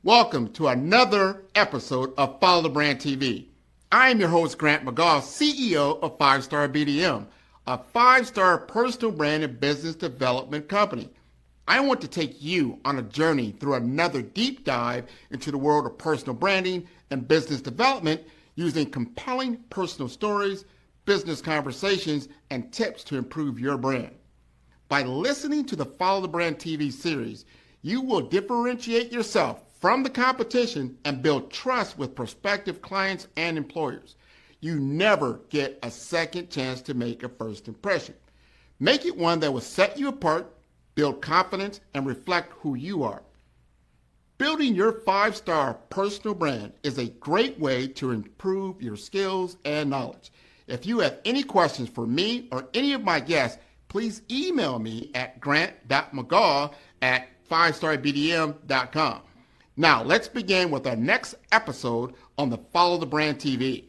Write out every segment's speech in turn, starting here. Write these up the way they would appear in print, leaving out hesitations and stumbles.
Welcome to another episode of Follow the Brand TV. I am your host, Grant McGaugh, CEO of 5-Star BDM, a 5-star personal brand and business development company. I want to take you on a journey through another deep dive into the world of personal branding and business development using compelling personal stories, business conversations, and tips to improve your brand. By listening to the Follow the Brand TV series, you will differentiate yourself from the competition and build trust with prospective clients and employers. You never get a second chance to make a first impression. Make it one that will set you apart, build confidence, and reflect who you are. Building your 5-star personal brand is a great way to improve your skills and knowledge. If you have any questions for me or any of my guests, please email me at grant.mcgaugh@5starbdm.com. Now, let's begin with our next episode on the Follow the Brand TV.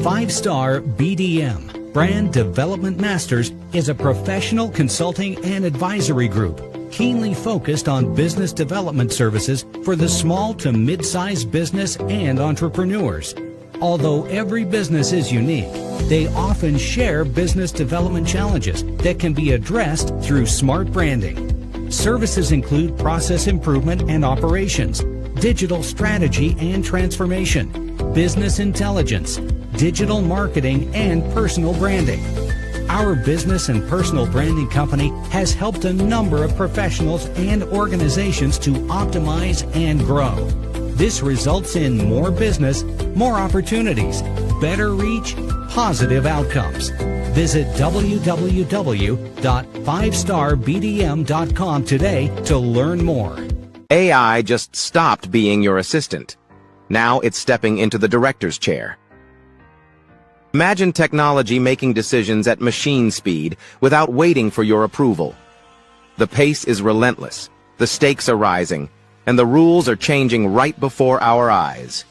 Five-Star BDM, Brand Development Masters, is a professional consulting and advisory group keenly focused on business development services for the small to mid-sized business and entrepreneurs. Although every business is unique, they often share business development challenges that can be addressed through smart branding. Services include process improvement and operations, digital strategy and transformation, business intelligence, digital marketing, and personal branding. Our business and personal branding company has helped a number of professionals and organizations to optimize and grow. This results in more business, more opportunities, better reach, positive outcomes. Visit www.5starbdm.com today to learn more. AI just stopped being your assistant. Now it's stepping into the director's chair. Imagine technology making decisions at machine speed without waiting for your approval. The pace is relentless, the stakes are rising, and the rules are changing right before our eyes.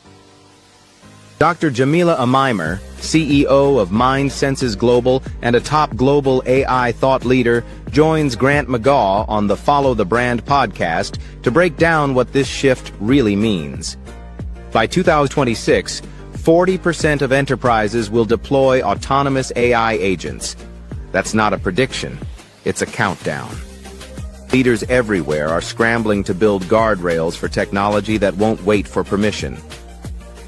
Dr. Jamila Amimer, CEO of Mind Senses Global and a top global AI thought leader, joins Grant McGaugh on the Follow the Brand podcast to break down what this shift really means. By 2026, 40% of enterprises will deploy autonomous AI agents. That's not a prediction, it's a countdown. Leaders everywhere are scrambling to build guardrails for technology that won't wait for permission.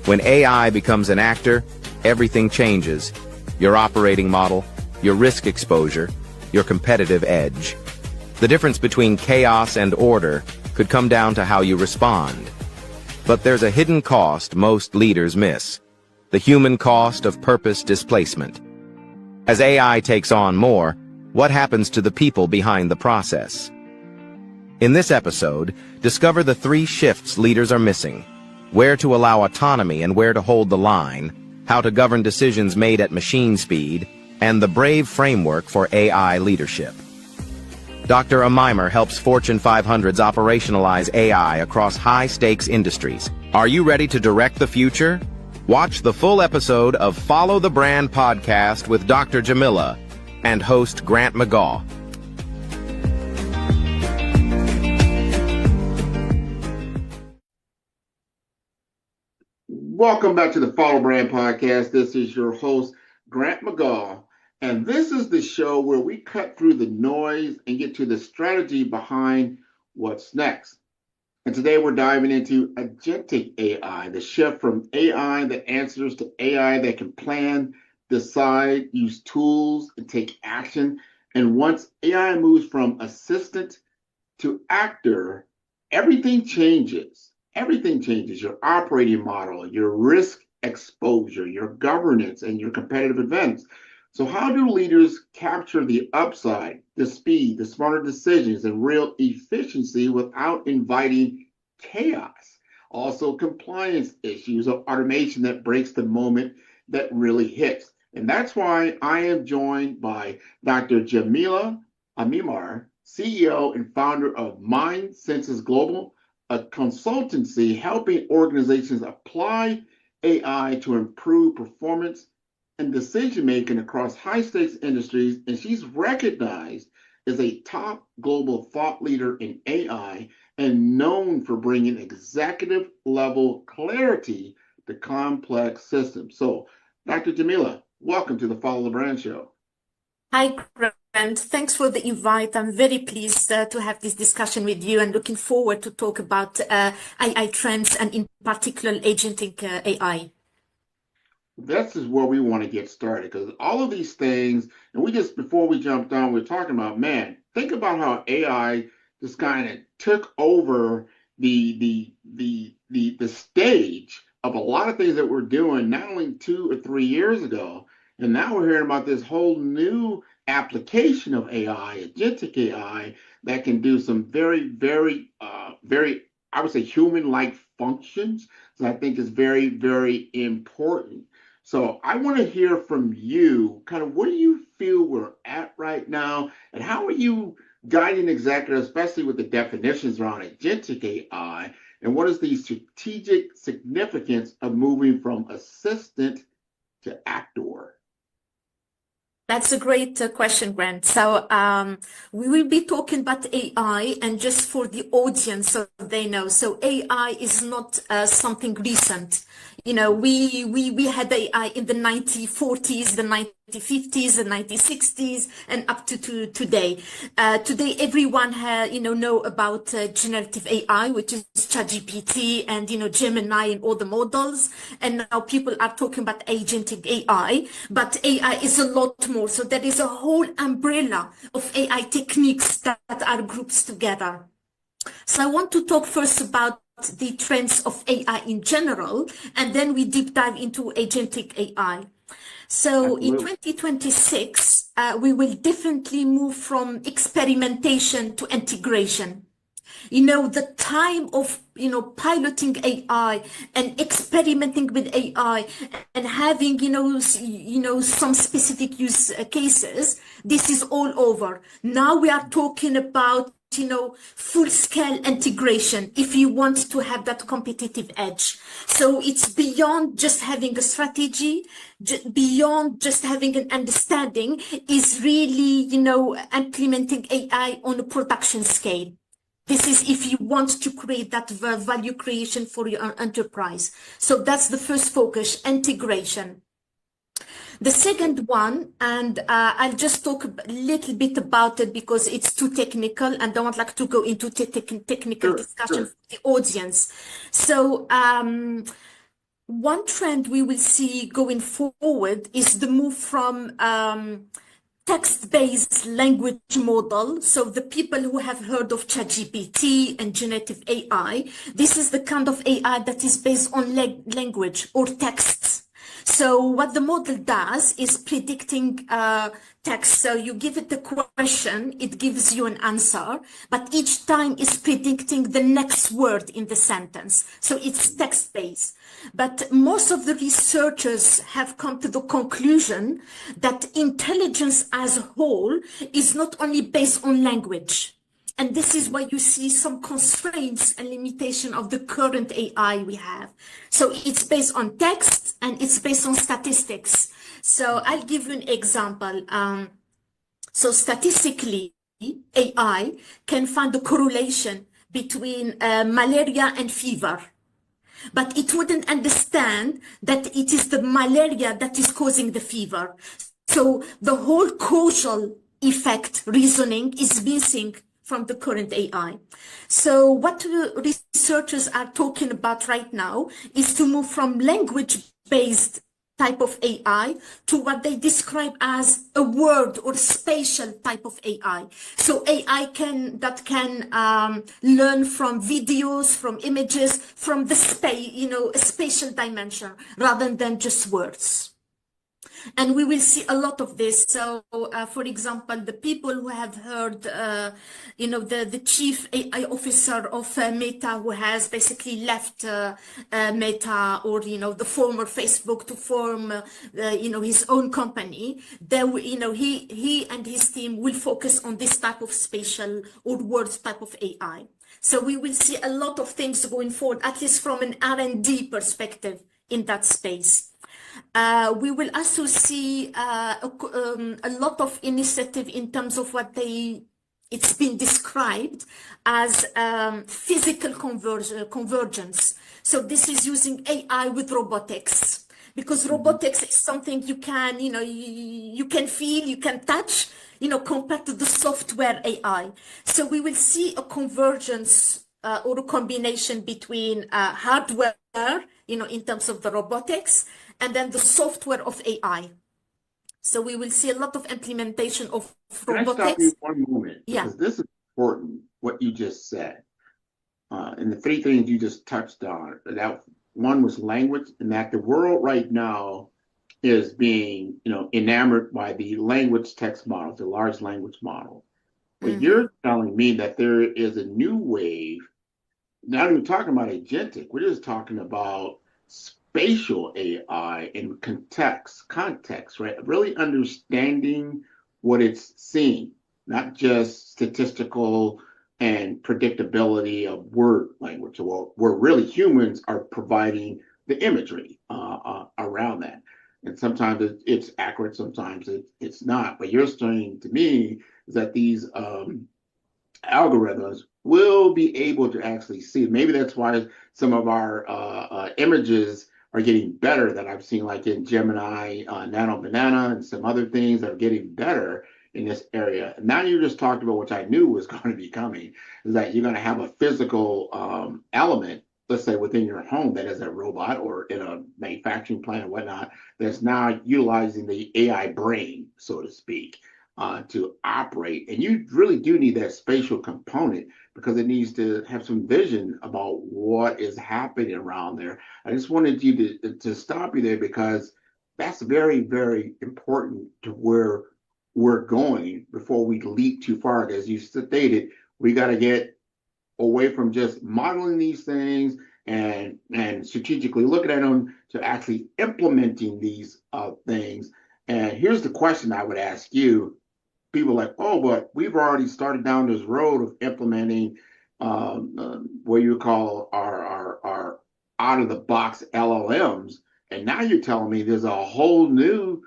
When AI becomes an actor, everything changes. Your operating model, your risk exposure, your competitive edge. The difference between chaos and order could come down to how you respond. But there's a hidden cost most leaders miss. The human cost of purpose displacement. As AI takes on more, what happens to the people behind the process? In this episode, discover the 3 shifts leaders are missing, where to allow autonomy and where to hold the line, how to govern decisions made at machine speed, and the brave framework for AI leadership. Dr. Amimer helps Fortune 500s operationalize AI across high-stakes industries. Are you ready to direct the future? Watch the full episode of Follow the Brand podcast with Dr. Jamila and host Grant McGaugh. Welcome back to the Follow Brand podcast. This is your host, Grant McGaugh, and this is the show where we cut through the noise and get to the strategy behind what's next. And today we're diving into agentic AI, the shift from AI that answers to AI that can plan, decide, use tools, and take action. And once AI moves from assistant to actor, everything changes. Everything changes. Your operating model, your risk exposure, your governance, and your competitive advantage. So how do leaders capture the upside, the speed, the smarter decisions, and real efficiency without inviting chaos? Also, compliance issues or automation that breaks the moment that really hits. And that's why I am joined by Dr. Jamila Amimer, CEO and founder of Mind Senses Global, a consultancy helping organizations apply AI to improve performance and decision making across high stakes industries. And she's recognized as a top global thought leader in AI and known for bringing executive level clarity to complex systems. So, Dr. Jamila, welcome to the Follow the Brand Show. Hi, Grant. Thanks for the invite. I'm very pleased to have this discussion with you and looking forward to talk about AI trends and in particular agentic AI. This is where we want to get started because all of these things, and we just before we jumped on, we are talking about, man, think about how AI just kind of took over the stage of a lot of things that we're doing not only 2 or 3 years ago, and now we're hearing about this whole new application of AI, agentic AI, that can do some very, I would say, human-like functions. So I think is very, very important. So I want to hear from you, kind of what do you feel we're at right now, and how are you guiding executives, especially with the definitions around agentic AI, and what is the strategic significance of moving from assistant to actor? That's a great question, Grant. So we will be talking about AI, and just for the audience so they know. So AI is not something recent. You know, we had AI in the 1940s, the 1950s, the 1960s, and up to today. Today, everyone know about generative AI, which is ChatGPT and Gemini and all the models. And now people are talking about agentic AI, but AI is a lot more. So there is a whole umbrella of AI techniques that are grouped together. So I want to talk first about the trends of AI in general, and then we deep dive into agentic AI. So in 2026, we will definitely move from experimentation to integration. The time of, piloting AI and experimenting with AI and having, some specific use cases, this is all over. Now we are talking about full-scale integration if you want to have that competitive edge. So it's beyond just having a strategy, beyond just having an understanding, is really, implementing AI on a production scale. This is if you want to create that value creation for your enterprise. So that's the first focus, integration. The second one, and I'll just talk a little bit about it because it's too technical and I don't like to go into technical discussion for the audience. So one trend we will see going forward is the move from text-based language model. So the people who have heard of ChatGPT and generative AI, this is the kind of AI that is based on language or texts. So what the model does is predicting text. So you give it the question, it gives you an answer, but each time is predicting the next word in the sentence. So it's text-based. But most of the researchers have come to the conclusion that intelligence as a whole is not only based on language. And this is why you see some constraints and limitation of the current AI we have. So it's based on text and it's based on statistics. So I'll give you an example. So statistically, AI can find a correlation between malaria and fever. But it wouldn't understand that it is the malaria that is causing the fever. So the whole causal effect reasoning is missing from the current AI. So what researchers are talking about right now is to move from language-based type of AI to what they describe as a word or spatial type of AI. So AI that can learn from videos, from images, from the space, a spatial dimension rather than just words. And we will see a lot of this. So, for example, the people who have heard, the chief AI officer of Meta, who has basically left Meta, or, the former Facebook, to form, his own company, he and his team will focus on this type of spatial or word type of AI. So we will see a lot of things going forward, at least from an R&D perspective in that space. We will also see a lot of initiative in terms of it's been described as physical convergence. So this is using AI with robotics, because robotics is something you can, you can feel, you can touch, compared to the software AI. So we will see a convergence or a combination between hardware, in terms of the robotics, and then the software of AI. So we will see a lot of implementation of robotics. Can I stop you one moment? Yeah. Because this is important, what you just said. And the three things you just touched on. That one was language, and that the world right now is being, enamored by the language text models, the large language model. But you're telling me that there is a new wave, not even talking about agentic, we're just talking about spatial AI in context, right? Really understanding what it's seeing, not just statistical and predictability of word language, where really humans are providing the imagery around that. And sometimes it's accurate, sometimes it's not. But you're saying to me is that these algorithms will be able to actually see. Maybe that's why some of our images are getting better, that I've seen, like in Gemini, Nano Banana, and some other things that are getting better in this area. And now you just talked about, which I knew was going to be coming, is that you're going to have a physical element, let's say within your home, that is a robot, or in a manufacturing plant or whatnot, that's now utilizing the AI brain, so to speak, to operate. And you really do need that spatial component, because it needs to have some vision about what is happening around there. I just wanted you to stop you there, because that's very, very important to where we're going before we leap too far. As you stated, we got to get away from just modeling these things and strategically looking at them to actually implementing these things. And here's the question I would ask you. People are like, oh, but we've already started down this road of implementing what you call our out-of-the-box LLMs. And now you're telling me there's a whole new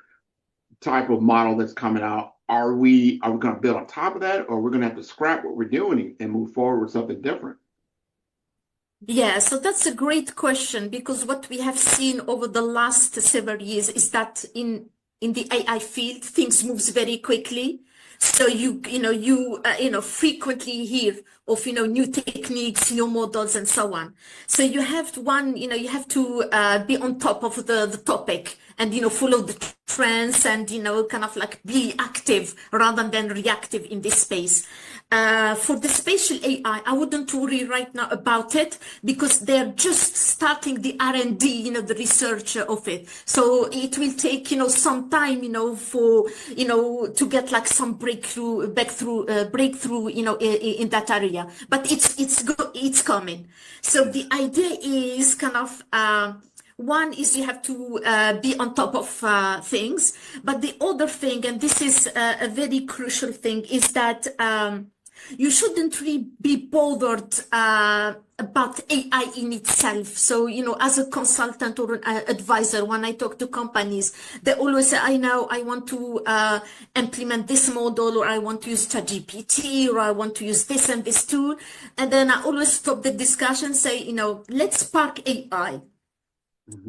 type of model that's coming out. Are we going to build on top of that, or we're going to have to scrap what we're doing and move forward with something different? Yeah, so that's a great question, because what we have seen over the last several years is that in the AI field, things moves very quickly. So you frequently hear of, new techniques, new models, and so on. So you have to be on top of the topic, and, follow the trends, and, kind of like be active rather than reactive in this space. For the spatial AI, I wouldn't worry right now about it, because they're just starting the R&D, the research of it. So it will take, some time, for, to get like some breakthrough, in that area. But it's coming. So the idea is kind of, one is you have to be on top of things. But the other thing, and this is a very crucial thing, is that you shouldn't really be bothered about AI in itself. So, as a consultant or an advisor, when I talk to companies, they always say, I want to implement this model, or I want to use ChatGPT, or I want to use this and this tool. And then I always stop the discussion, say, let's park AI.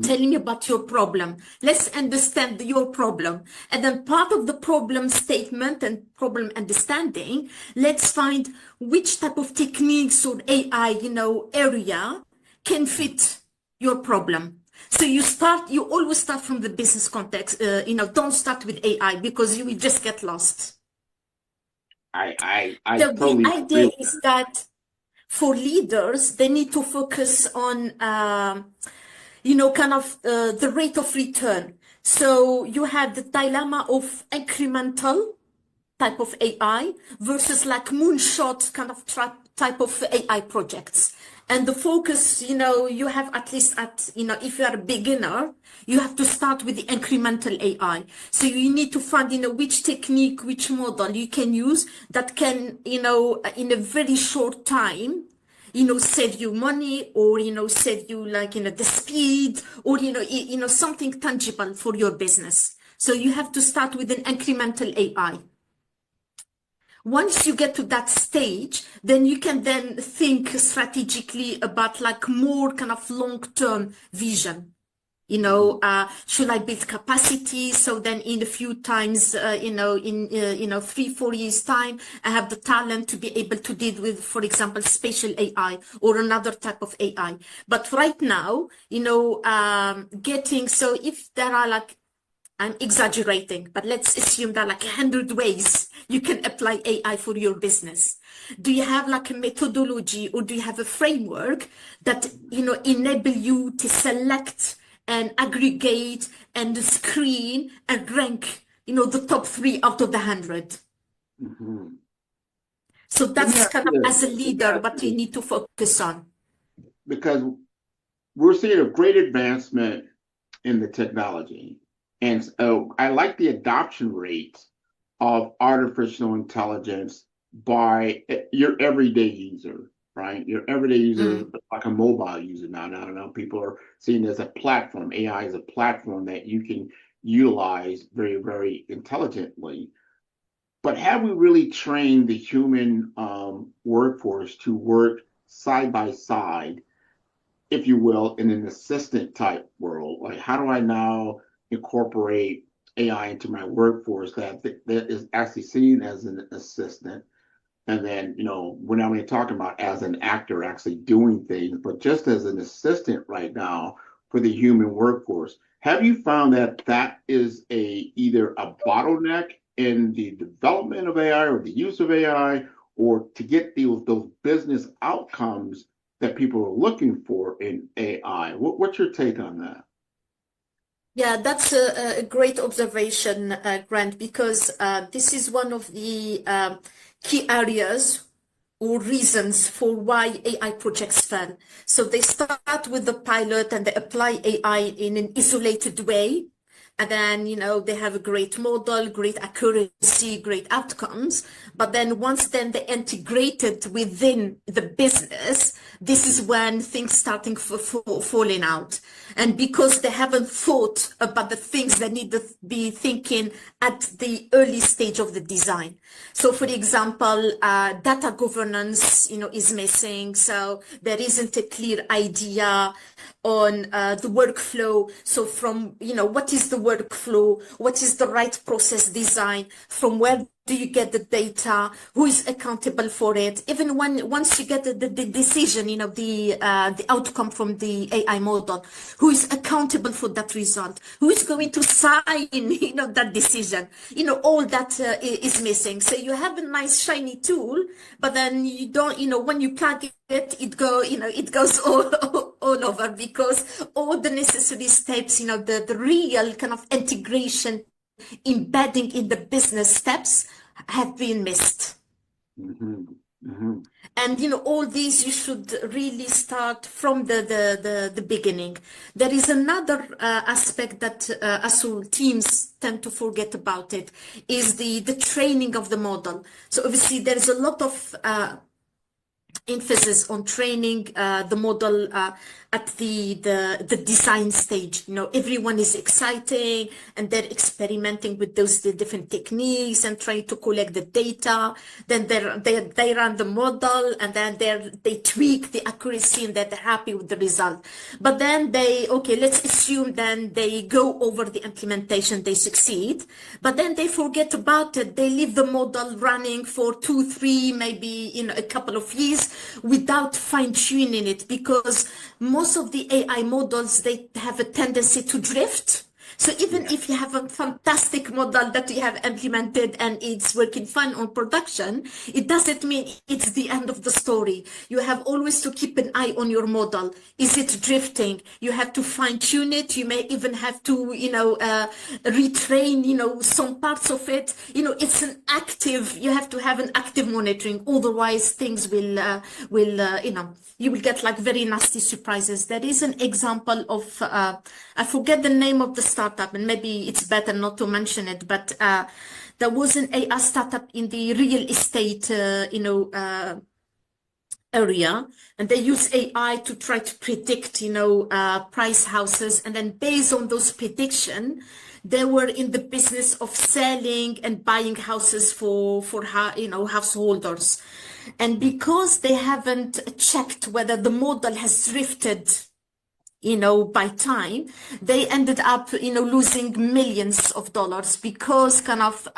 Tell me about your problem. Let's understand your problem. And then part of the problem statement and problem understanding, let's find which type of techniques or AI, area can fit your problem. So you always start from the business context. Don't start with AI, because you will just get lost. I totally the idea is that for leaders, they need to focus on, kind of the rate of return. So you have the dilemma of incremental type of AI versus like moonshot kind of type of AI projects. And the focus, you have at least if you are a beginner, you have to start with the incremental AI. So you need to find, which technique, which model you can use that can, in a very short time, save you money or, save you like, the speed or, something tangible for your business. So you have to start with an incremental AI. Once you get to that stage, then you can then think strategically about like more kind of long-term vision. Should I build capacity? So then in a few times, in 3-4 years time, I have the talent to be able to deal with, for example, spatial AI or another type of AI. But right now, so if there are like, I'm exaggerating, but let's assume that like 100 ways you can apply AI for your business. Do you have like a methodology or do you have a framework that, enable you to select and aggregate and screen and rank, the top 3 out of the 100? Mm-hmm. So that's kind of as a leader what you need to focus on. Because we're seeing a great advancement in the technology. And so I like the adoption rate of artificial intelligence by your everyday user, right? Your everyday user, like a mobile user now. Now people are seeing it as a platform. AI is a platform that you can utilize very, very intelligently. But have we really trained the human workforce to work side by side, if you will, in an assistant type world? Like, how do I now incorporate AI into my workforce that is actually seen as an assistant? And then, we're not only talking about as an actor actually doing things, but just as an assistant right now for the human workforce. Have you found that is either a bottleneck in the development of AI or the use of AI, or to get those business outcomes that people are looking for in AI? What's your take on that? Yeah, that's a great observation, Grant, because this is one of the key areas or reasons for why AI projects fail. So they start with the pilot and they apply AI in an isolated way. And then, they have a great model, great accuracy, great outcomes. But then once then they integrate it within the business, this is when things starting falling out. And because they haven't thought about the things they need to be thinking at the early stage of the design. So for example, data governance, is missing. So there isn't a clear idea on the workflow. So from, what is the workflow? What is the right process design? From where do you get the data? Who is accountable for it? Even once you get the decision, the outcome from the AI model, who is accountable for that result? Who is going to sign, that decision? All that is missing. So you have a nice shiny tool, but then you don't, when you plug it, it goes all over, because all the necessary steps, the real kind of integration, embedding in the business steps have been missed. Mm-hmm. Mm-hmm. And all these you should really start from the beginning. There is another aspect that us teams tend to forget about. It is the training of the model. So obviously there is a lot of emphasis on training the model at the design stage. Everyone is exciting and they're experimenting with the different techniques and trying to collect the data. Then they run the model and then they tweak the accuracy and they're happy with the result. But then let's assume then they go over the implementation, they succeed, but then they forget about it. They leave the model running for 2, 3, maybe a couple of years without fine-tuning it, because most of the AI models, they have a tendency to drift. So even if you have a fantastic model that you have implemented and it's working fine on production, it doesn't mean it's the end of the story. You have always to keep an eye on your model. Is it drifting? You have to fine tune it. You may even have to, retrain, some parts of it. It's an active, you have to have an active monitoring. Otherwise things will, you will get like very nasty surprises. There is an example of, I forget the name of the startup, and maybe it's better not to mention it, but there was an AI startup in the real estate, area, and they use AI to try to predict, price houses, and then based on those prediction, they were in the business of selling and buying houses for householders. And because they haven't checked whether the model has drifted, by time, they ended up, losing millions of dollars because kind of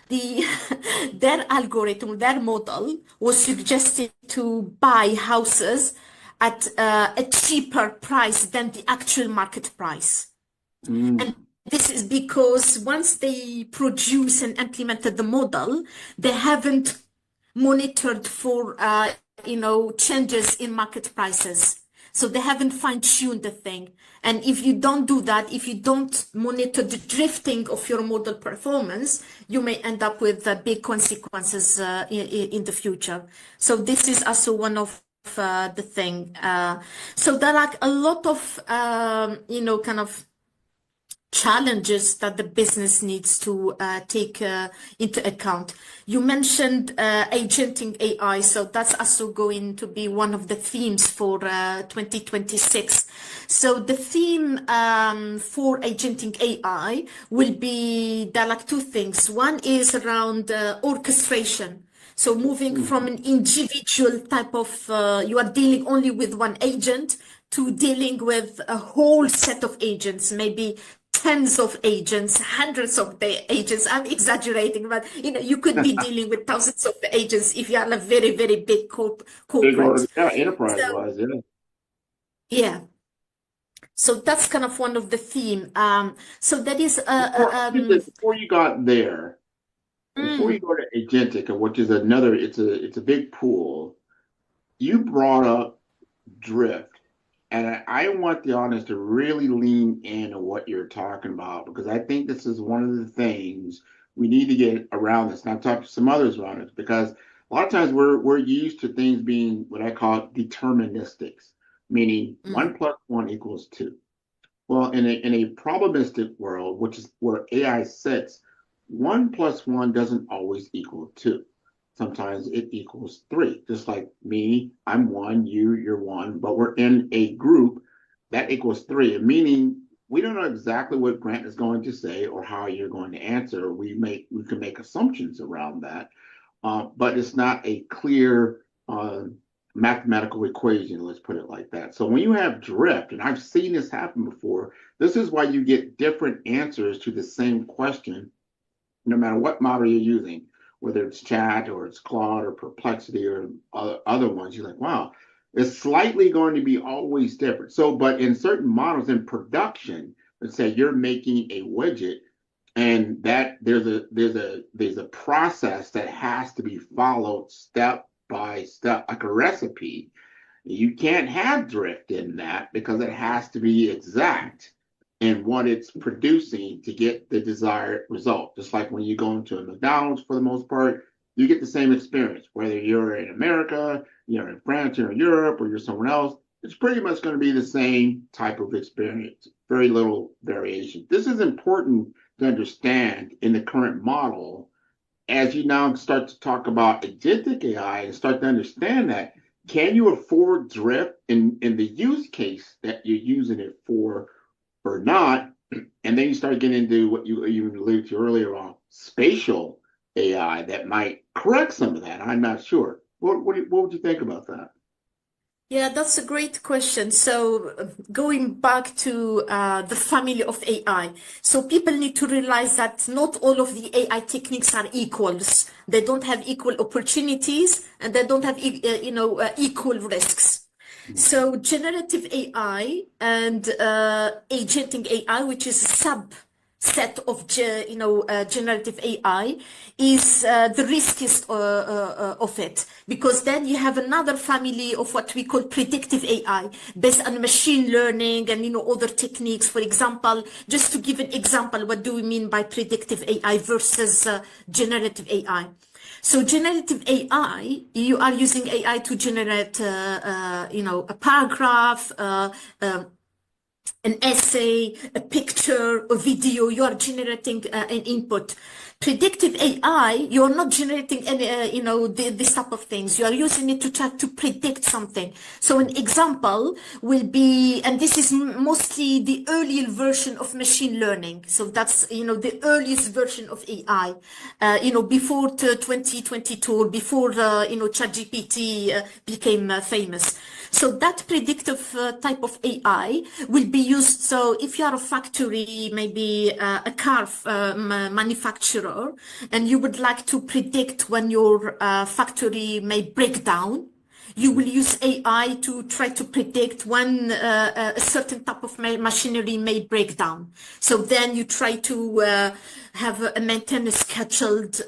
their algorithm, their model was suggested to buy houses at a cheaper price than the actual market price. And this is because once they produce and implemented the model, they haven't monitored for, changes in market prices. So they haven't fine-tuned the thing. And if you don't do that, if you don't monitor the drifting of your model performance, you may end up with big consequences in the future. So this is also one of the thing. So there are a lot of, kind of challenges that the business needs to take into account. You mentioned agentic AI, so that's also going to be one of the themes for 2026. So the theme for agentic AI will be, there are like two things. One is around orchestration. So moving from an individual type of, you are dealing only with one agent to dealing with a whole set of agents, maybe tens of agents, hundreds of agents. I'm exaggerating, but you could be dealing with thousands of agents if you are a very, very big corporate. Yeah, enterprise-wise, Yeah. So that's kind of one of the theme. So that is before you got there, before you go to agentic, which is another, it's a big pool. You brought up drift. And I want the audience to really lean in on what you're talking about, because I think this is one of the things we need to get around this. And I've talked to some others around it, because a lot of times we're used to things being what I call deterministics, meaning 1 + 1 = 2. Well, in a probabilistic world, which is where AI sits, 1 + 1 doesn't always equal 2. Sometimes it equals 3, just like me, I'm 1, you're 1, but we're in a group that equals 3, meaning we don't know exactly what Grant is going to say or how you're going to answer. We can make assumptions around that, but it's not a clear mathematical equation, let's put it like that. So when you have drift, and I've seen this happen before, this is why you get different answers to the same question, no matter what model you're using. Whether it's Chat or it's Claude or Perplexity or other ones, you're like, wow, it's slightly going to be always different. So, but in certain models in production, let's say you're making a widget, and that there's a process that has to be followed step by step, like a recipe. You can't have drift in that because it has to be exact in what it's producing to get the desired result. Just like when you go into a McDonald's, for the most part, you get the same experience, whether you're in America, you're in France, you're in Europe, or you're somewhere else. It's pretty much going to be the same type of experience, very little variation. This is important to understand in the current model as you now start to talk about agentic AI and start to understand that. Can you afford drift in the use case that you're using it for or not? And then you start getting into what you alluded to earlier on spatial AI that might correct some of that. I'm not sure. What would you think about that? Yeah, that's a great question. So going back to the family of AI. So people need to realize that not all of the AI techniques are equals. They don't have equal opportunities, and they don't have equal risks. So generative AI and agenting AI, which is a subset of generative AI, is the riskiest of it, because then you have another family of what we call predictive AI based on machine learning and other techniques. For example, just to give an example, what do we mean by predictive AI versus generative AI? So generative AI, you are using AI to generate, a paragraph, an essay, a picture, a video. You are generating an input. Predictive AI, you are not generating any, this type of things. You are using it to try to predict something. So an example will be, and this is mostly the earlier version of machine learning. So that's, the earliest version of AI, before 2022, or before, ChatGPT became famous. So that predictive type of AI will be used. So if you are a factory, maybe a car manufacturer, and you would like to predict when your factory may break down, you will use AI to try to predict when a certain type of machinery may break down. So then you try to have a maintenance scheduled,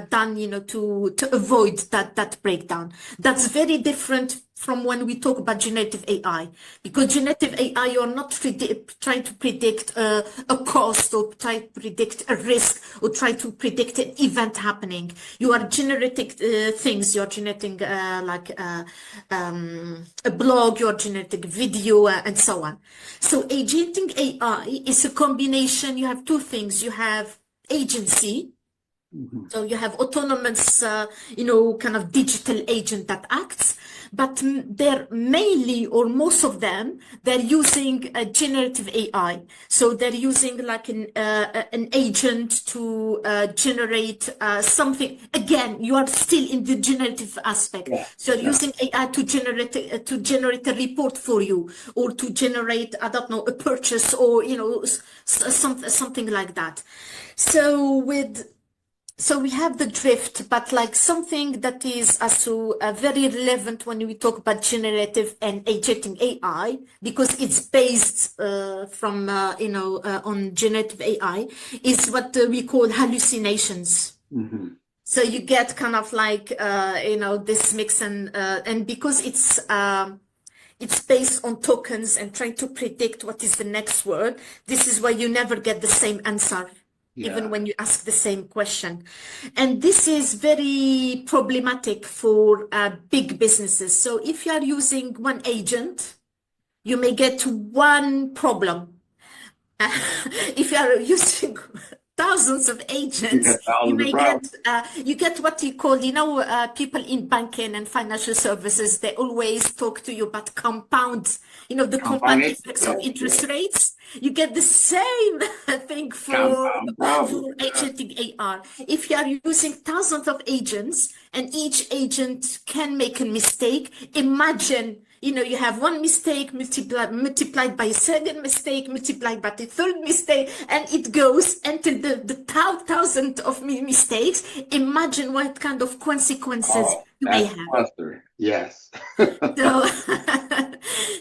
done, to avoid that breakdown. That's very different from when we talk about generative AI, because generative AI, you're not trying to predict a cost, or try to predict a risk, or try to predict an event happening. You are generating things. You're generating a blog, you're generating video, and so on. So agenting AI is a combination. You have two things. You have agency. So you have autonomous, kind of digital agent that acts, but they're mainly, or most of them, they're using a generative AI. So they're using like an agent to generate something. Again, you are still in the generative aspect. Yeah. So you're using AI to generate a report for you, or to generate, I don't know, a purchase, or, something like that. So we have the drift, but like something that is also very relevant when we talk about generative and agentic AI, because it's based on generative AI, is what we call hallucinations. Mm-hmm. So you get kind of like this mix, and because it's based on tokens and trying to predict what is the next word. This is why you never get the same answer. Yeah. Even when you ask the same question. And this is very problematic for big businesses. So if you are using one agent, you may get to one problem. If you are using thousands of agents, you get what you call, people in banking and financial services, they always talk to you about compound, the compound effects of interest rates. You get the same thing for agentic AI. If you are using thousands of agents and each agent can make a mistake, imagine, you have one mistake multiplied by a second mistake, multiplied by the third mistake, and it goes until the thousand of mistakes. Imagine what kind of consequences you may have. Cluster. Yes.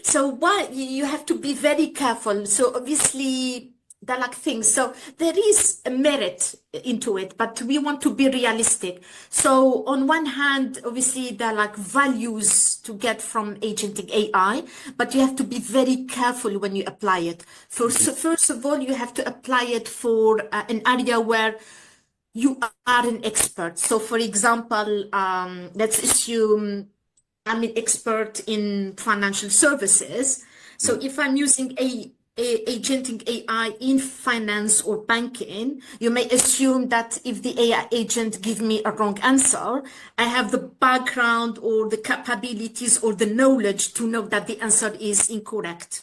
So what you have to be very careful. So obviously they're like things. So there is a merit into it, but we want to be realistic. So on one hand, obviously there are like values to get from agentic AI, but you have to be very careful when you apply it. First of all, you have to apply it for an area where you are an expert. So for example, let's assume I'm an expert in financial services. So if I'm using agentic AI in finance or banking, you may assume that if the AI agent gives me a wrong answer, I have the background or the capabilities or the knowledge to know that the answer is incorrect.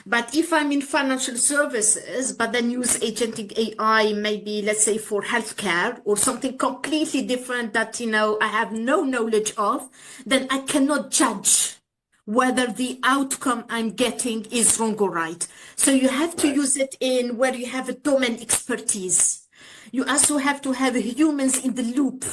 But if I'm in financial services, but then use agentic AI, maybe let's say for healthcare or something completely different that, I have no knowledge of, then I cannot judge whether the outcome I'm getting is wrong or right. So you have to use it in where you have a domain expertise. You also have to have humans in the loop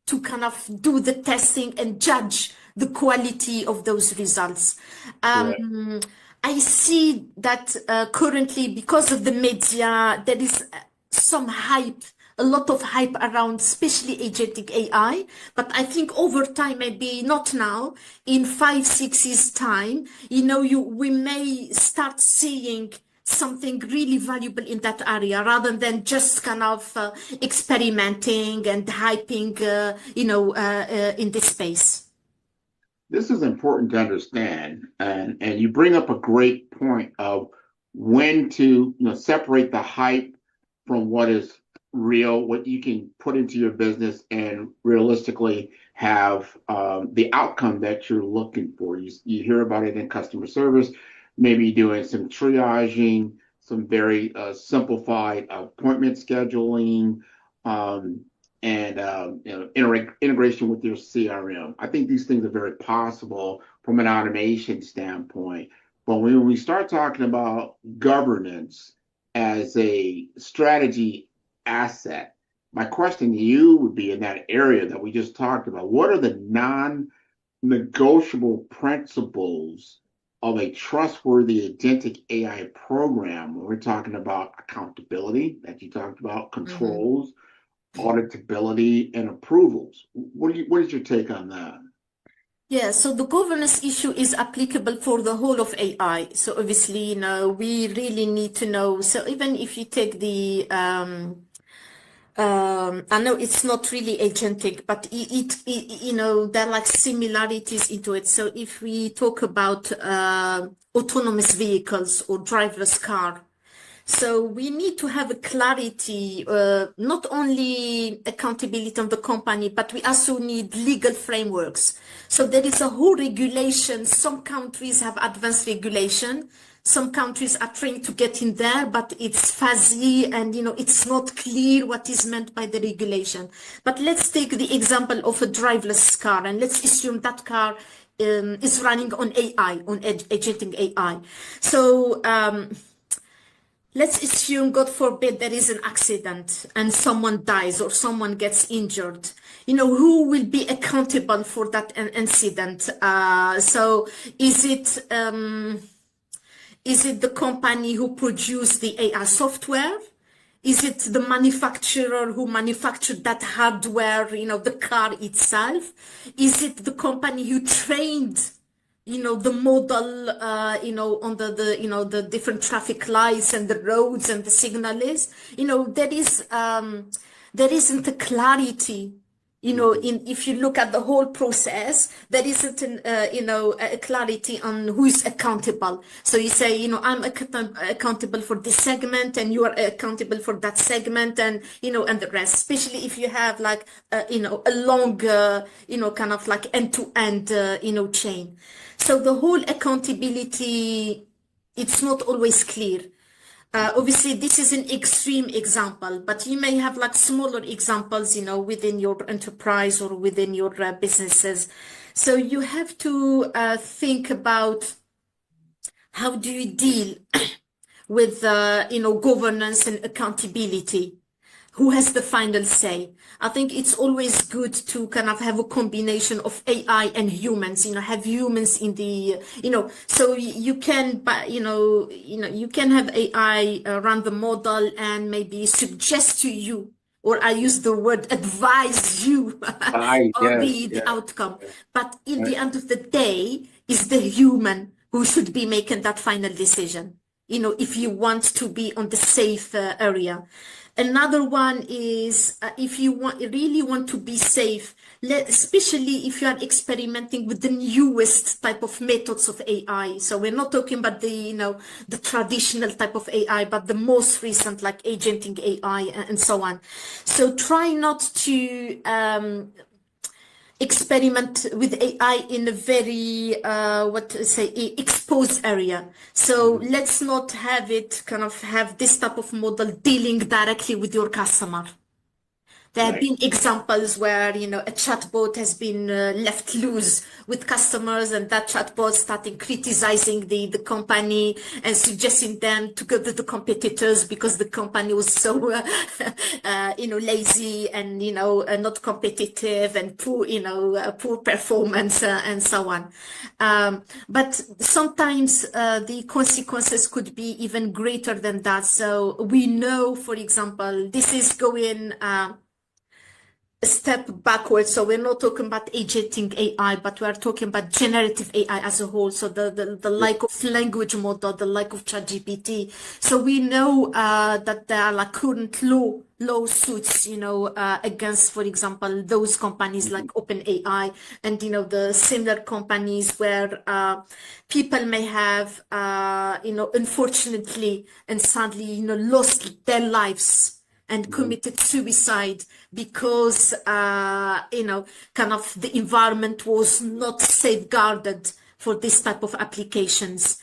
to kind of do the testing and judge the quality of those results. I see that currently, because of the media, there is some hype, a lot of hype around, especially agentic AI. But I think over time, maybe not now, in 5-6 years' time, we may start seeing something really valuable in that area, rather than just kind of experimenting and hyping, in this space. This is important to understand, and you bring up a great point of when to separate the hype from what is real, what you can put into your business and realistically have the outcome that you're looking for. You hear about it in customer service, maybe doing some triaging, some very simplified appointment scheduling, and integration with your CRM. I think these things are very possible from an automation standpoint. But when we start talking about governance as a strategy asset, my question to you would be, in that area that we just talked about, what are the non-negotiable principles of a trustworthy agentic AI program when we're talking about accountability that you talked about, controls, auditability, and approvals? What is your take on that? Yeah, so the governance issue is applicable for the whole of AI. So obviously, we really need to know. So even if you take the, I know it's not really agentic, but there are like similarities into it. So if we talk about autonomous vehicles or driverless car, so we need to have a clarity, not only accountability of the company, but we also need legal frameworks. So there is a whole regulation. Some countries have advanced regulation. Some countries are trying to get in there, but it's fuzzy and, it's not clear what is meant by the regulation. But let's take the example of a driverless car, and let's assume that car is running on AI, on agentic AI. So, let's assume, God forbid, there is an accident and someone dies or someone gets injured. Who will be accountable for that incident? So is it the company who produced the AI software? Is it the manufacturer who manufactured that hardware, the car itself? Is it the company who trained the model, on the different traffic lights and the roads and the signals? There isn't a clarity, if you look at the whole process, there isn't a clarity on who is accountable. So you say, I'm accountable for this segment, and you are accountable for that segment, and, and the rest, especially if you have like, a long, kind of like end-to-end, chain. So the whole accountability, it's not always clear. Obviously, this is an extreme example, but you may have like smaller examples, within your enterprise or within your businesses. So you have to think about how do you deal with, governance and accountability. Who has the final say? I think it's always good to kind of have a combination of AI and humans, have humans in the, so you can, you can have AI run the model and maybe suggest to you, or I use the word advise you on the outcome. But in the end of the day, it's the human who should be making that final decision, if you want to be on the safe area. Another one is if you really want to be safe, especially if you are experimenting with the newest type of methods of AI. So we're not talking about the traditional type of AI, but the most recent, like agentic AI and so on. So try not to experiment with AI in a very, exposed area. So let's not have it have this type of model dealing directly with your customer. There have Right. been examples where, a chatbot has been left loose with customers, and that chatbot starting criticizing the company and suggesting them to go to the competitors because the company was so, lazy and, not competitive and poor, poor performance and so on. But sometimes the consequences could be even greater than that. So we know, for example, this is going a step backwards. So we're not talking about agentic AI, but we're talking about generative AI as a whole. So the like of language model, the like of ChatGPT. So we know that there are like current lawsuits, against, for example, those companies like OpenAI and, the similar companies where people may have, unfortunately and sadly, lost their lives and committed suicide because, kind of the environment was not safeguarded for this type of applications.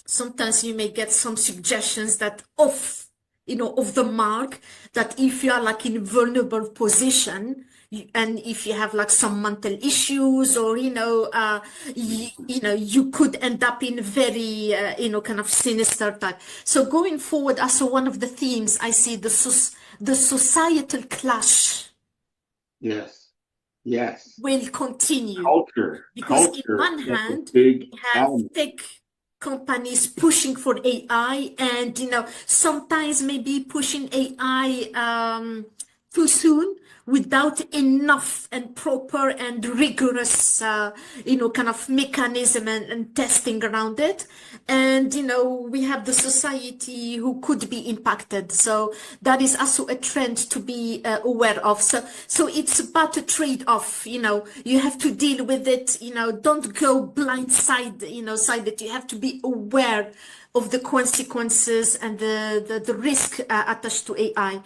Sometimes you may get some suggestions that off the mark, that if you are like in a vulnerable position, and if you have like some mental issues, or you could end up in very kind of sinister type. So going forward, as one of the themes, I see the societal clash Yes. Yes. will continue, because in Culture. one That's a hand big we have element. tech companies pushing for AI, and sometimes maybe pushing AI too soon, without enough and proper and rigorous kind of mechanism and testing around it. And we have the society who could be impacted. So that is also a trend to be aware of. So it's about a trade-off. You have to deal with it. Don't go blindsided. Sided. You have to be aware of the consequences and the risk attached to AI.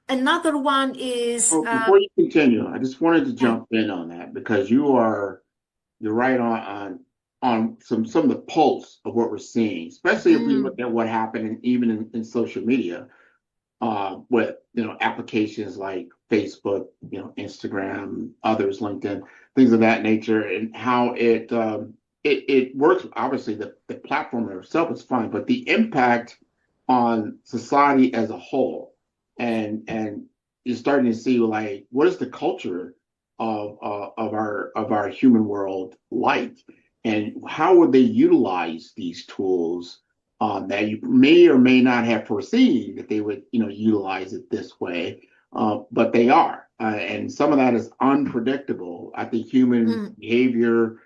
Another one is Oh, before you continue, I just wanted to jump in on that because you're right on some of the pulse of what we're seeing, especially if we look at what happened even in social media, with applications like Facebook, Instagram, others, LinkedIn, things of that nature, and how it works. Obviously, the platform itself is fine, but the impact on society as a whole, and you're starting to see like what is the culture of our human world like, and how would they utilize these tools that you may or may not have foreseen that they would utilize it this way, but they are, and some of that is unpredictable. I think human behavior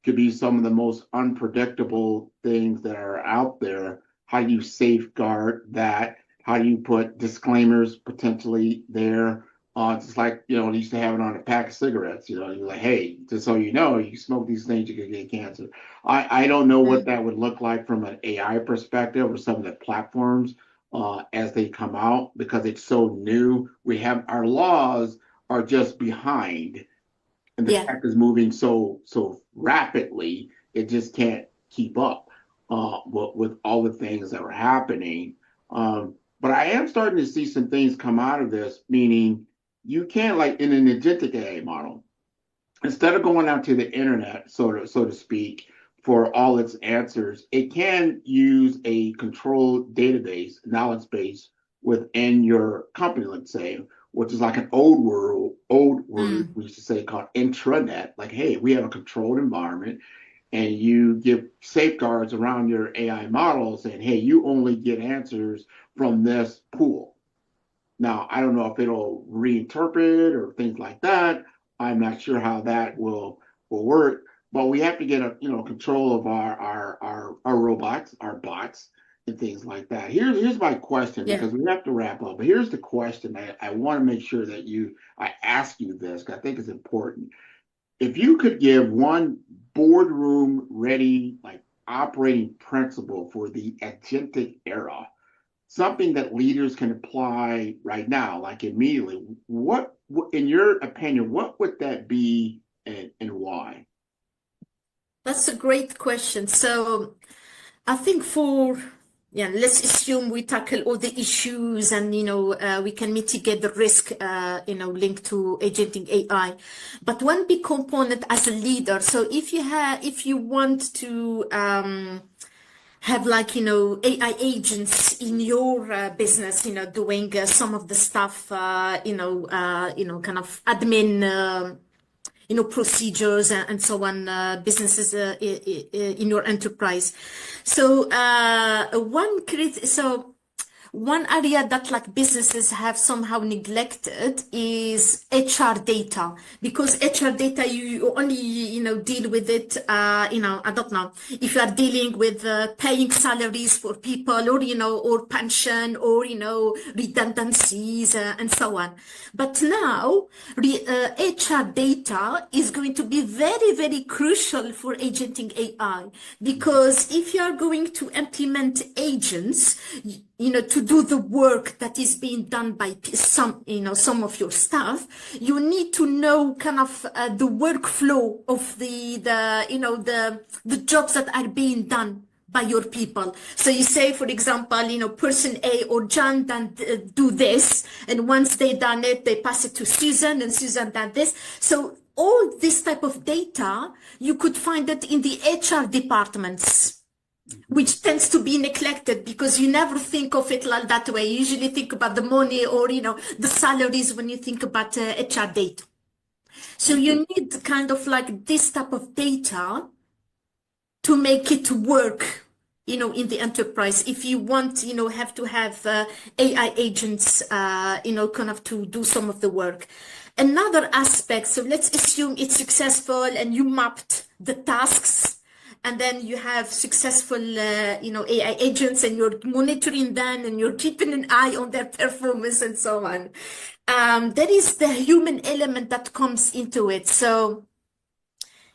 could be some of the most unpredictable things that are out there. How do you safeguard that? How do you put disclaimers potentially there? Just like, they used to have it on a pack of cigarettes. You're like, hey, just so you know, you smoke these things, you could get cancer. I don't know what that would look like from an AI perspective or some of the platforms as they come out, because it's so new. We have our laws are just behind, and the tech is moving so rapidly, it just can't keep up with all the things that are happening. But I am starting to see some things come out of this, meaning you can, like in an agentic AI model, instead of going out to the internet, so to speak, for all its answers, it can use a controlled database, knowledge base within your company, let's say, which is like an old word we used to say called intranet. Like, hey, we have a controlled environment, and you give safeguards around your AI models, and hey, you only get answers from this pool. Now, I don't know if it'll reinterpret or things like that. I'm not sure how that will work, but we have to get a control of our robots, our bots, and things like that. Here's my question, because we have to wrap up. But here's the question I want to make sure that I ask you this, because I think it's important. If you could give one boardroom ready, like, operating principle for the agentic era, something that leaders can apply right now, like immediately, what in your opinion, what would that be, and why? That's a great question. So I think for yeah, let's assume we tackle all the issues and, we can mitigate the risk, linked to agentic AI. But one big component as a leader, so if you want to, have AI agents in your business, doing some of the stuff, kind of admin, procedures and so on, businesses in your enterprise. So one area that businesses have somehow neglected is HR data, because HR data, you only, deal with it, I don't know, if you are dealing with paying salaries for people or, or pension or, redundancies and so on. But now HR data is going to be very, very crucial for agenting AI, because if you are going to implement agents, to do the work that is being done by some of your staff, you need to know kind of the workflow of the jobs that are being done by your people. So you say, for example, person A or John done do this, and once they done it, they pass it to Susan, and Susan done this. So all this type of data, you could find it in the HR departments, which tends to be neglected because you never think of it like that way. You usually think about the money or, the salaries when you think about HR data. So you need kind of this type of data to make it work, in the enterprise. If you want, have to have AI agents, kind of to do some of the work. Another aspect, so let's assume it's successful and you mapped the tasks, and then you have successful, AI agents, and you're monitoring them and you're keeping an eye on their performance and so on. There is the human element that comes into it. So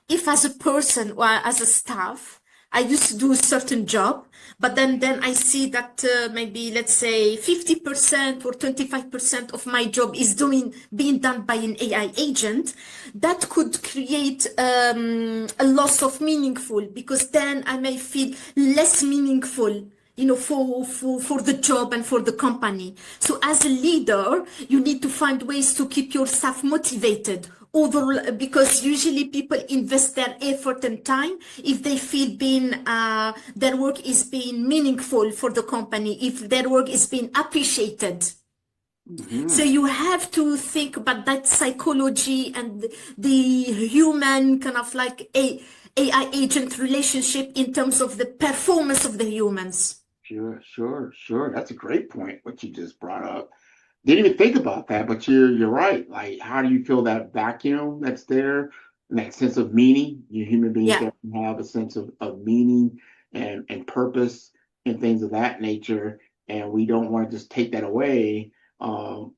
if as a person or as a staff, I used to do a certain job, but then I see that maybe, let's say 50% or 25% of my job is being done by an AI agent, that could create a loss of meaningful, because then I may feel less meaningful, for the job and for the company. So as a leader, you need to find ways to keep your staff motivated overall, because usually people invest their effort and time if they feel their work is being meaningful for the company, if their work is being appreciated. Mm-hmm. So you have to think about that psychology and the human kind of AI agent relationship in terms of the performance of the humans. Sure. That's a great point, what you just brought up. Didn't even think about that, but you're right. Like, how do you fill that vacuum that's there, and that sense of meaning? Human beings have to have a sense of meaning and purpose and things of that nature, and we don't want to just take that away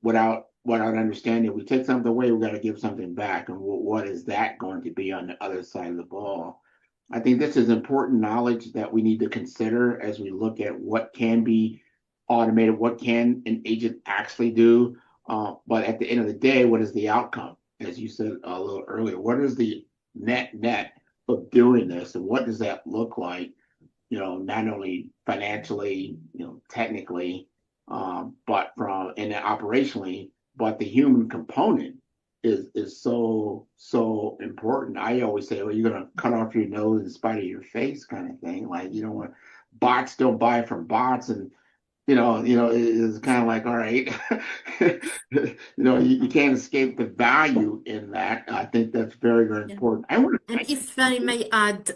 without understanding. If we take something away, we got to give something back, and what is that going to be on the other side of the ball? I think this is important knowledge that we need to consider as we look at what can be automated, what can an agent actually do, but at the end of the day, what is the outcome? As you said a little earlier, what is the net of doing this, and what does that look like, not only financially, technically, but operationally, but the human component is so important. I always say, well, you're going to cut off your nose in spite of your face, kind of thing. Like, want bots don't buy from bots, and it's kind of like, all right, you can't escape the value in that. I think that's very, very important. And if I may add,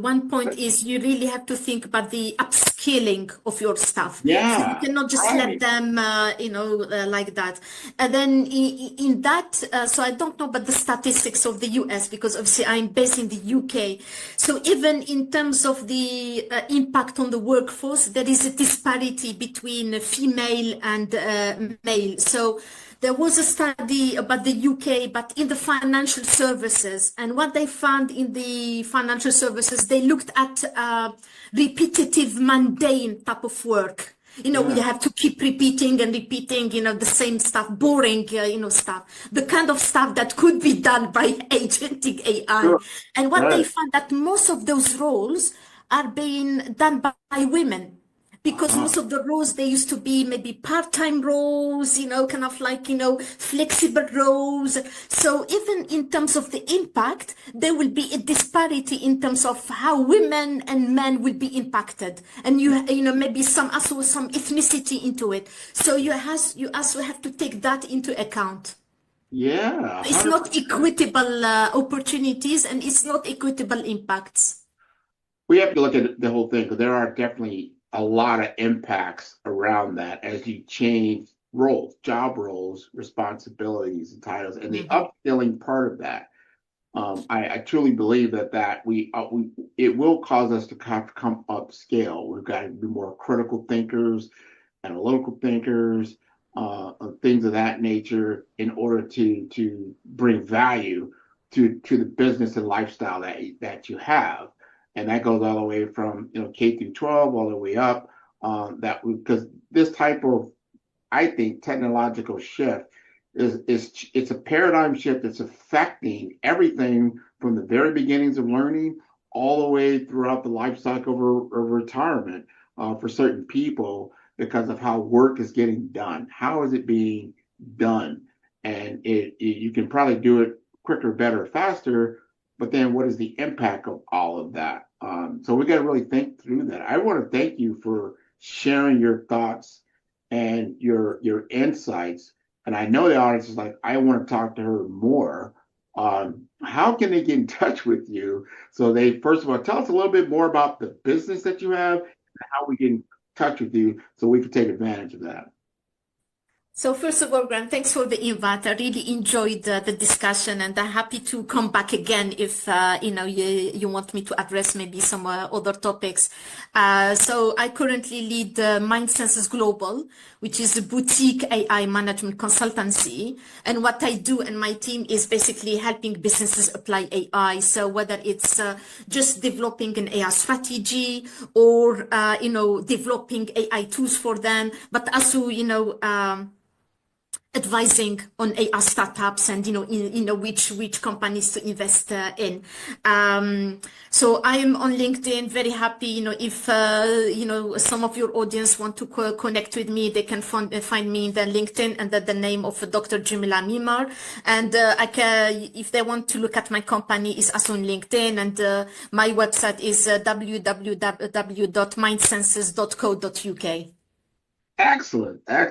one point is you really have to think about the upskilling of your staff. Yeah, so you cannot just let them, like that. And then in that, so I don't know about the statistics of the US, because obviously I'm based in the UK. So even in terms of the impact on the workforce, there is a disparity between female and male. So there was a study about the UK, but in the financial services, and what they found in the financial services, they looked at repetitive, mundane type of work. We have to keep repeating and repeating, the same stuff, boring, stuff, the kind of stuff that could be done by agentic AI. Sure. And what they found that most of those roles are being done by women. because most of the roles, they used to be maybe part-time roles, kind of like, flexible roles. So even in terms of the impact, there will be a disparity in terms of how women and men will be impacted. And maybe some ethnicity into it. So you also have to take that into account. Yeah. It's not equitable opportunities, and it's not equitable impacts. We have to look at the whole thing, because there are definitely a lot of impacts around that as you change roles, job roles, responsibilities, and titles, and the upskilling part of that. I truly believe that it will cause us to come upscale. We've got to be more critical thinkers, analytical thinkers, things of that nature, in order to bring value to the business and lifestyle that you have. And that goes all the way from K through 12 all the way up. Because this type of, I think, technological shift it's a paradigm shift that's affecting everything from the very beginnings of learning all the way throughout the life cycle of retirement for certain people, because of how work is getting done. How is it being done? And you can probably do it quicker, better, faster, but then what is the impact of all of that? So we got to really think through that. I want to thank you for sharing your thoughts and your insights. And I know the audience is like, I want to talk to her more. How can they get in touch with you? So first of all, tell us a little bit more about the business that you have and how we get in touch with you so we can take advantage of that. So first of all, Grant, thanks for the invite. I really enjoyed the discussion, and I'm happy to come back again if you want me to address maybe some other topics. So I currently lead MindSenses Global, which is a boutique AI management consultancy. And what I do and my team is basically helping businesses apply AI. So whether it's just developing an AI strategy, or developing AI tools for them, but also advising on AI startups and which companies to invest in. So I am on LinkedIn. Very happy. If some of your audience want to connect with me, they can find me in the LinkedIn under the name of Dr. Jamila Mimar. And if they want to look at my company, is also on LinkedIn. And my website is www.mindsenses.co.uk. Excellent. I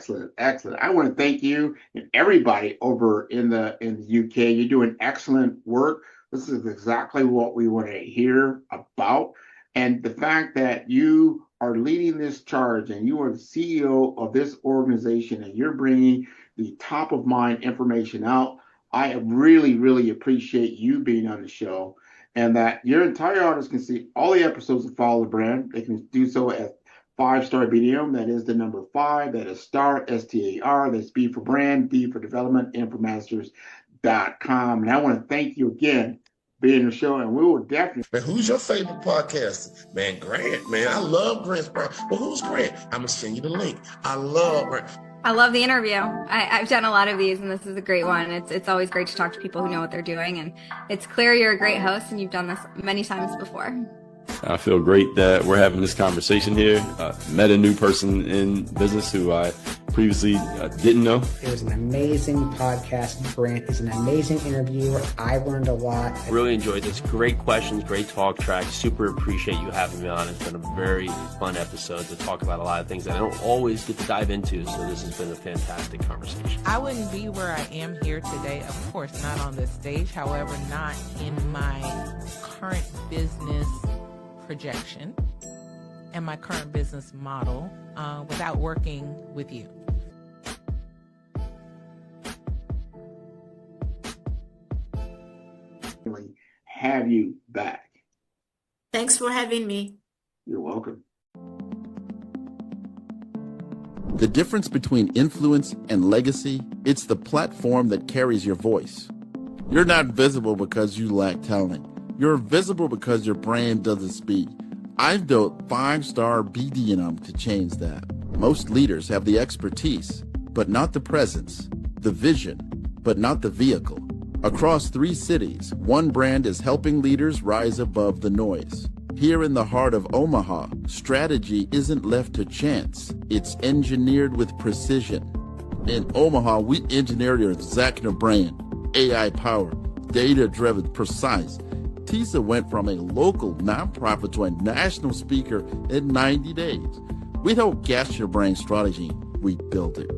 want to thank you and everybody over in the UK. You're doing excellent work. This is exactly what we want to hear about. And the fact that you are leading this charge and you are the CEO of this organization and you're bringing the top of mind information out, I really, really appreciate you being on the show, and that your entire audience can see all the episodes of Follow the Brand. They can do so at 5-Star BDM, that is the number 5, that is star, STAR, that's B for brand, D for development, Masters.com. And I want to thank you again for being on the show, and we will definitely. Man, who's your favorite podcaster? Man, Grant, man. I love Grant's podcast. Well, who's Grant? I'm going to send you the link. I love Grant. I love the interview. I've done a lot of these, and this is a great one. It's always great to talk to people who know what they're doing, and it's clear you're a great host, and you've done this many times before. I feel great that we're having this conversation here. Met a new person in business who I previously didn't know. It was an amazing podcast. Grant is an amazing interviewer. I learned a lot. Really enjoyed this. Great questions, great talk track. Super appreciate you having me on. It's been a very fun episode to talk about a lot of things that I don't always get to dive into. So this has been a fantastic conversation. I wouldn't be where I am here today, of course, not on this stage. However, not in my current business projection and my current business model without working with you. Have you back. Thanks for having me. You're welcome. The difference between influence and legacy, it's the platform that carries your voice. You're not visible because you lack talent. You're visible because your brand doesn't speak. I've built 5-Star BDM to change that. Most leaders have the expertise, but not the presence, the vision, but not the vehicle. Across 3 cities, one brand is helping leaders rise above the noise. Here in the heart of Omaha, strategy isn't left to chance. It's engineered with precision. In Omaha, we engineered your Zachner brand, AI-powered, data-driven, precise. TISA went from a local nonprofit to a national speaker in 90 days. We don't guess your brand strategy, we build it.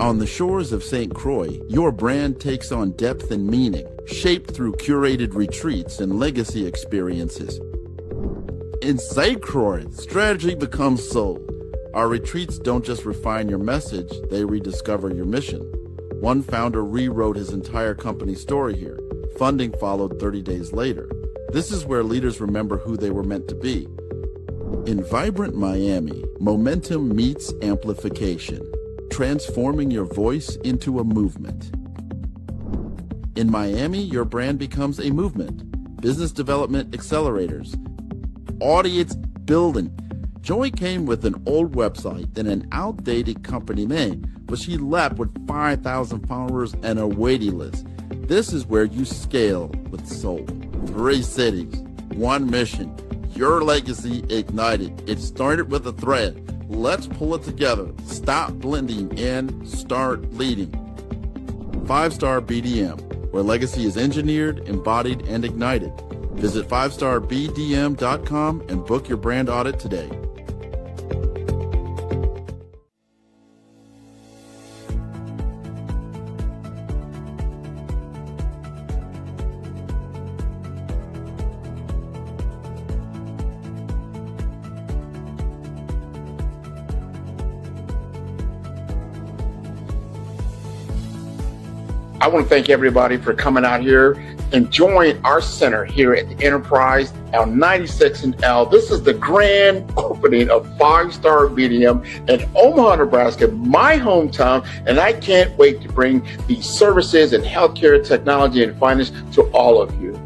On the shores of St. Croix, your brand takes on depth and meaning, shaped through curated retreats and legacy experiences. In St. Croix, strategy becomes soul. Our retreats don't just refine your message, they rediscover your mission. One founder rewrote his entire company story here. Funding followed 30 days later. This is where leaders remember who they were meant to be. In vibrant Miami, momentum meets amplification, transforming your voice into a movement. In Miami, your brand becomes a movement. Business development accelerators, audience building. Joy came with an old website and an outdated company name, but she left with 5,000 followers and a waiting list. This is where you scale with soul. 3 cities, 1 mission, your legacy ignited. It started with a thread. Let's pull it together. Stop blending and start leading. 5-Star BDM, where legacy is engineered, embodied, and ignited. Visit 5starbdm.com and book your brand audit today. I want to thank everybody for coming out here, enjoying our center here at the Enterprise, L96 and L. This is the grand opening of 5-Star BDM in Omaha, Nebraska, my hometown, and I can't wait to bring these services in healthcare, technology, and finance to all of you.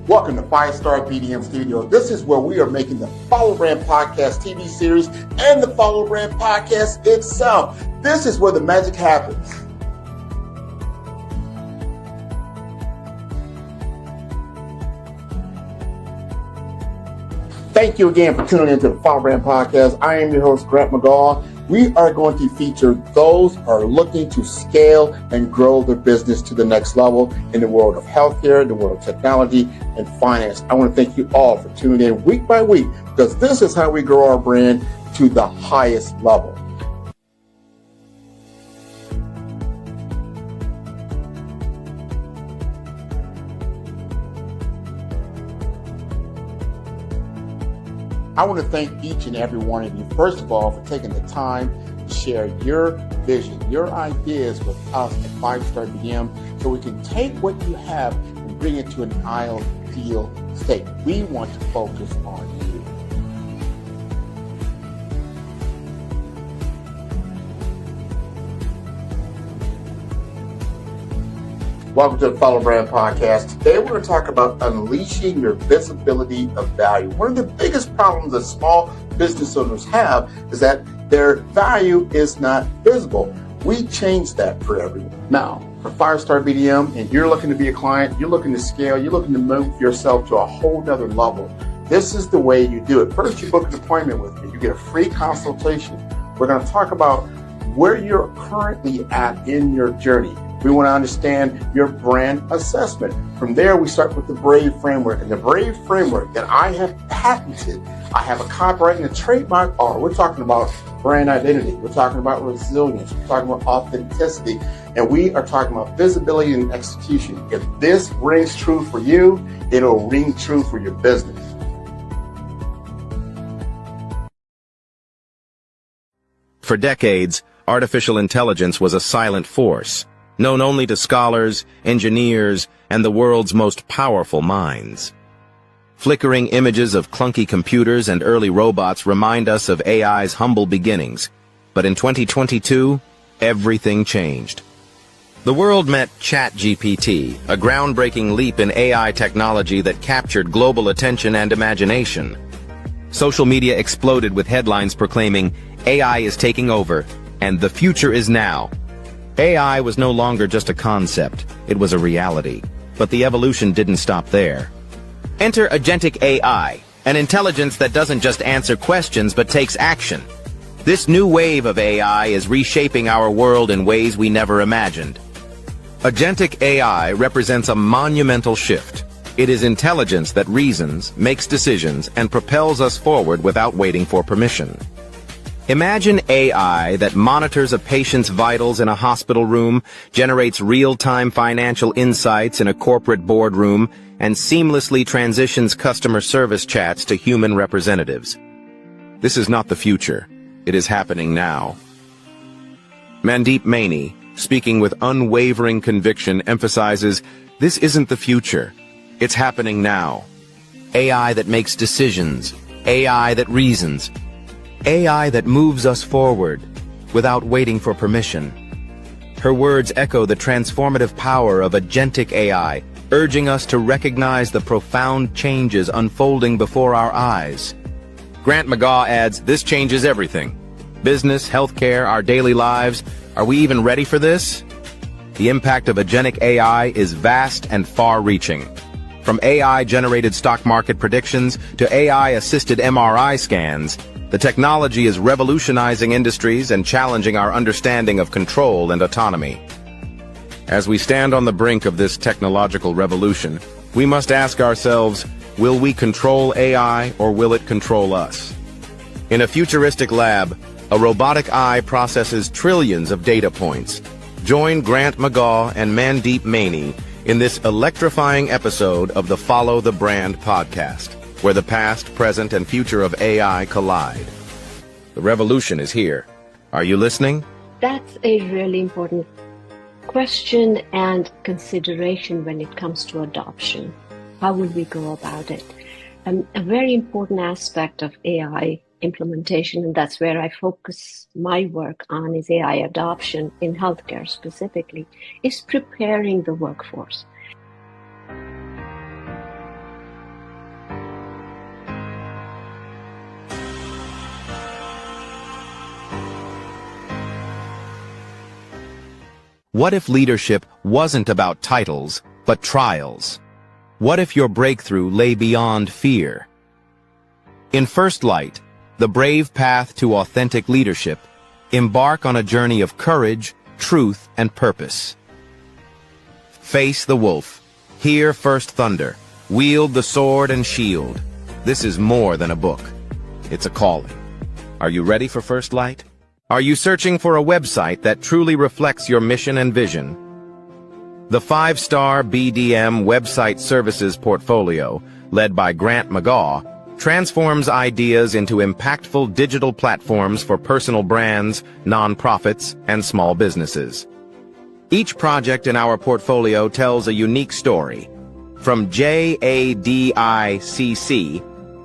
Welcome to 5-Star BDM Studio. This is where we are making the Follow Brand Podcast TV series and the Follow Brand Podcast itself. This is where the magic happens. Thank you again for tuning into the Follow Brand Podcast. I am your host, Grant McGaw. We are going to feature those who are looking to scale and grow their business to the next level in the world of healthcare, the world of technology, and finance. I want to thank you all for tuning in week by week, because this is how we grow our brand to the highest level. I want to thank each and every one of you, first of all, for taking the time to share your vision, your ideas with us at 5-Star BDM, so we can take what you have and bring it to an ideal state. We want to focus on you. Welcome to the Follow Brand Podcast. Today we're going to talk about unleashing your visibility of value. One of the biggest problems that small business owners have is that their value is not visible. We change that for everyone. Now, for 5-Star BDM, and you're looking to be a client, you're looking to scale, you're looking to move yourself to a whole nother level, this is the way you do it. First, you book an appointment with me. You get a free consultation. We're going to talk about where you're currently at in your journey. We want to understand your brand assessment. From there, we start with the BRAVE framework. And the BRAVE framework that I have patented, I have a copyright and a trademark on. We're talking about brand identity. We're talking about resilience. We're talking about authenticity. And we are talking about visibility and execution. If this rings true for you, it'll ring true for your business. For decades, artificial intelligence was a silent force, known only to scholars, engineers, and the world's most powerful minds. Flickering images of clunky computers and early robots remind us of AI's humble beginnings. But in 2022, everything changed. The world met ChatGPT, a groundbreaking leap in AI technology that captured global attention and imagination. Social media exploded with headlines proclaiming, "AI is taking over, and the future is now," AI was no longer just a concept, it was a reality. But the evolution didn't stop there. Enter Agentic AI, an intelligence that doesn't just answer questions but takes action. This new wave of AI is reshaping our world in ways we never imagined. Agentic AI represents a monumental shift. It is intelligence that reasons, makes decisions, and propels us forward without waiting for permission. Imagine AI that monitors a patient's vitals in a hospital room, generates real-time financial insights in a corporate boardroom, and seamlessly transitions customer service chats to human representatives. This is not the future. It is happening now. Mandeep Maini, speaking with unwavering conviction, emphasizes, this isn't the future. It's happening now. AI that makes decisions. AI that reasons. AI that moves us forward without waiting for permission. Her words echo the transformative power of agentic AI, urging us to recognize the profound changes unfolding before our eyes. Grant McGaugh adds, this changes everything. Business, healthcare, our daily lives. Are we even ready for this? The impact of agentic AI is vast and far-reaching. From AI-generated stock market predictions to AI-assisted MRI scans, the technology is revolutionizing industries and challenging our understanding of control and autonomy. As we stand on the brink of this technological revolution, we must ask ourselves, will we control AI or will it control us? In a futuristic lab, a robotic eye processes trillions of data points. Join Grant McGaugh and Mandeep Maini in this electrifying episode of the Follow the Brand podcast, where the past, present, and future of AI collide. The revolution is here. Are you listening? That's a really important question and consideration when it comes to adoption. How will we go about it? A very important aspect of AI implementation, and that's where I focus my work on, is AI adoption in healthcare specifically, is preparing the workforce. What if leadership wasn't about titles, but trials? What if your breakthrough lay beyond fear? In First Light, The Brave Path to Authentic Leadership, embark on a journey of courage, truth, and purpose. Face the wolf, hear first thunder, wield the sword and shield. This is more than a book. It's a calling. Are you ready for First Light? Are you searching for a website that truly reflects your mission and vision? The 5-star BDM website services portfolio, led by Grant McGaugh, transforms ideas into impactful digital platforms for personal brands, nonprofits, and small businesses. Each project in our portfolio tells a unique story. From JADICC,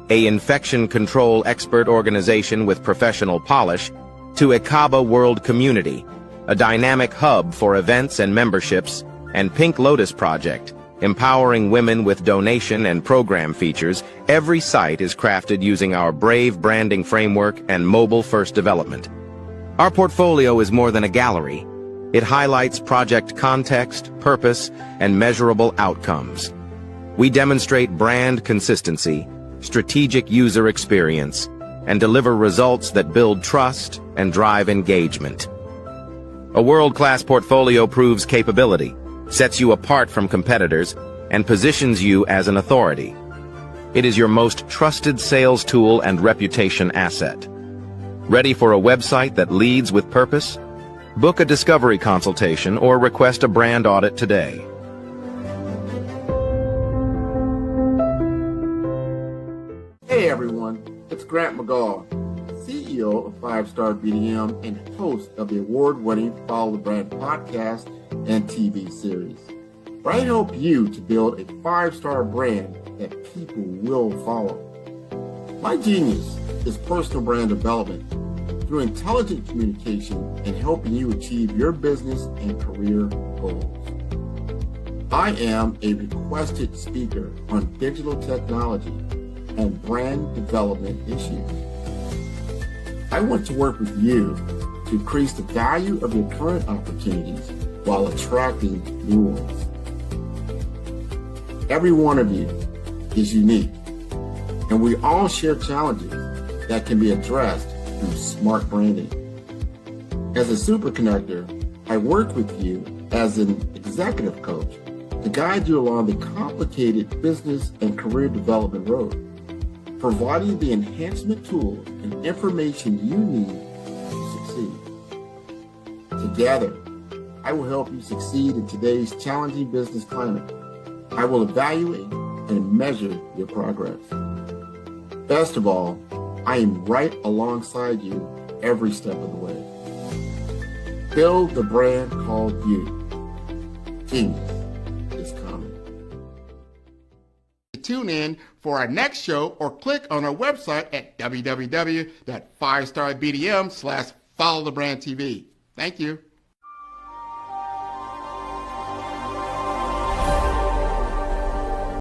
a infection control expert organization with professional polish, to Ekaba World Community, a dynamic hub for events and memberships, and Pink Lotus Project, empowering women with donation and program features, every site is crafted using our Brave branding framework and mobile-first development. Our portfolio is more than a gallery. It highlights project context, purpose, and measurable outcomes. We demonstrate brand consistency, strategic user experience, and deliver results that build trust and drive engagement. A world-class portfolio proves capability, sets you apart from competitors, and positions you as an authority. It is your most trusted sales tool and reputation asset. Ready for a website that leads with purpose? Book a discovery consultation or request a brand audit today. Hey everyone, it's Grant McGaugh, CEO of 5-Star BDM and host of the award-winning Follow the Brand podcast and TV series, where I help you to build a 5-star brand that people will follow. My genius is personal brand development through intelligent communication and helping you achieve your business and career goals. I am a requested speaker on digital technology and brand development issues. I want to work with you to increase the value of your current opportunities while attracting new ones. Every one of you is unique, and we all share challenges that can be addressed through smart branding. As a superconnector, I work with you as an executive coach to guide you along the complicated business and career development road, providing the enhancement tools and information you need to succeed. Together, I will help you succeed in today's challenging business climate. I will evaluate and measure your progress. Best of all, I am right alongside you every step of the way. Build the brand called you. Genius is coming. Tune in for our next show or click on our website at www.5starbdm/followthebrandtv. Thank you.